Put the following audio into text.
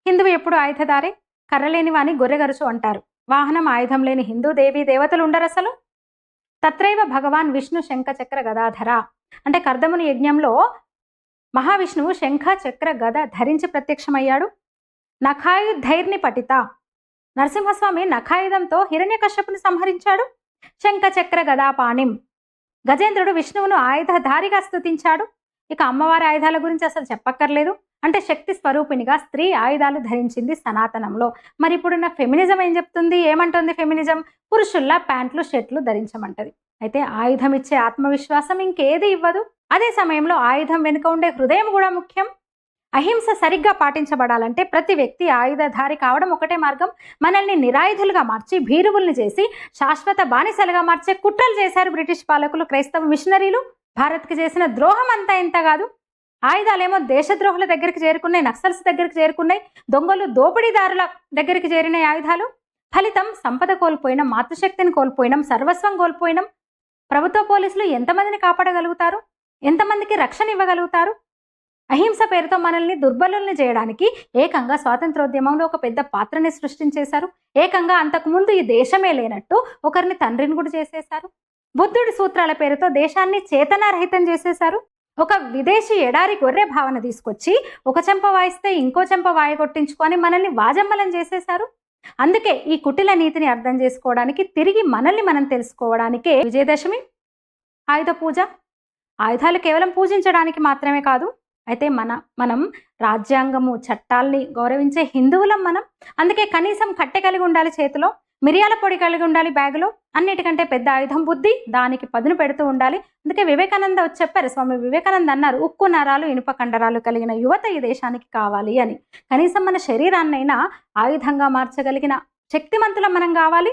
హిందువు ఎప్పుడు ఆయుధదారే. కర్రలేని వాని గొర్రెగరుచు అంటారు. వాహనం ఆయుధం లేని హిందూ దేవీ దేవతలు ఉండరు అసలు. తత్రైవ భగవాన్ విష్ణు శంఖ చక్ర గదాధర. అంటే కర్దముని యజ్ఞంలో మహావిష్ణువు శంఖ చక్ర గద ధరించి ప్రత్యక్షమయ్యాడు. నఖాయుధైర్ని పఠిత. నరసింహస్వామి నఖాయుధంతో హిరణ్యకశ్యపుని సంహరించాడు. శంఖ చక్ర గదాపాణిం. గజేంద్రుడు విష్ణువును ఆయుధధారిగా స్తుతించాడు. ఇక అమ్మవారి ఆయుధాల గురించి అసలు చెప్పక్కర్లేదు. అంటే శక్తి స్వరూపిణిగా స్త్రీ ఆయుధాలు ధరించింది సనాతనంలో. మరి ఇప్పుడున్న ఫెమినిజం ఏం చెప్తుంది? ఏమంటుంది ఫెమినిజం? పురుషుల్లా ప్యాంట్లు షర్ట్లు ధరించమంటది. అయితే ఆయుధం ఇచ్చే ఆత్మవిశ్వాసం ఇంకేది ఇవ్వదు. అదే సమయంలో ఆయుధం వెనుక ఉండే హృదయం కూడా ముఖ్యం. అహింస సరిగ్గా పాటించబడాలంటే ప్రతి వ్యక్తి ఆయుధధారి కావడం ఒకటే మార్గం. మనల్ని నిరాయుధులుగా మార్చి భీరువుల్ని చేసి శాశ్వత బానిసలుగా మార్చే కుట్రలు చేశారు బ్రిటిష్ పాలకులు, క్రైస్తవ మిషనరీలు. భారత్కి చేసిన ద్రోహం అంతా ఇంత కాదు. ఆయుధాలేమో దేశద్రోహుల దగ్గరికి చేరుకున్నాయి, నక్సల్స్ దగ్గరికి చేరుకున్నాయి, దొంగలు దోపిడీదారుల దగ్గరికి చేరినాయి ఆయుధాలు. ఫలితం సంపద కోల్పోయినాం, మాతృశక్తిని కోల్పోయినాం, సర్వస్వం కోల్పోయినాం. ప్రభుత్వ పోలీసులు ఎంతమందిని కాపాడగలుగుతారు? ఎంతమందికి రక్షణ ఇవ్వగలుగుతారు? అహింస పేరుతో మనల్ని దుర్బలుల్ని చేయడానికి ఏకంగా స్వాతంత్రోద్యమంలో ఒక పెద్ద పాత్రని సృష్టించేశారు. ఏకంగా అంతకుముందు ఈ దేశమే లేనట్టు ఒకరిని తండ్రిని కూడా చేసేశారు. బుద్ధుడి సూత్రాల పేరుతో దేశాన్ని చేతనారహితం చేసేశారు. ఒక విదేశీ ఎడారి గొర్రె భావన తీసుకొచ్చి ఒక చెంప వాయిస్తే ఇంకో చెంప వాయగొట్టించుకొని మనల్ని వాజమ్మలం చేసేశారు. అందుకే ఈ కుటిల నీతిని అర్థం చేసుకోవడానికి, తిరిగి మనల్ని మనం తెలుసుకోవడానికే విజయదశమి, ఆయుధ పూజ. ఆయుధాలు కేవలం పూజించడానికి మాత్రమే కాదు. అయితే మనం రాజ్యాంగము చట్టాల్ని గౌరవించే హిందువులం మనం. అందుకే కనీసం కట్టె కలిగి ఉండాలి చేతిలో, మిరియాల పొడి కలిగి ఉండాలి బ్యాగులో. అన్నిటికంటే పెద్ద ఆయుధం బుద్ధి, దానికి పదును పెడుతూ ఉండాలి. అందుకే వివేకానంద వచ్చి చెప్పారు, స్వామి వివేకానంద అన్నారు, ఉక్కు నరాలు ఇనుప కండరాలు కలిగిన యువత ఈ దేశానికి కావాలి అని. కనీసం మన శరీరాన్నైనా ఆయుధంగా మార్చగలిగిన శక్తిమంతులం మనం కావాలి.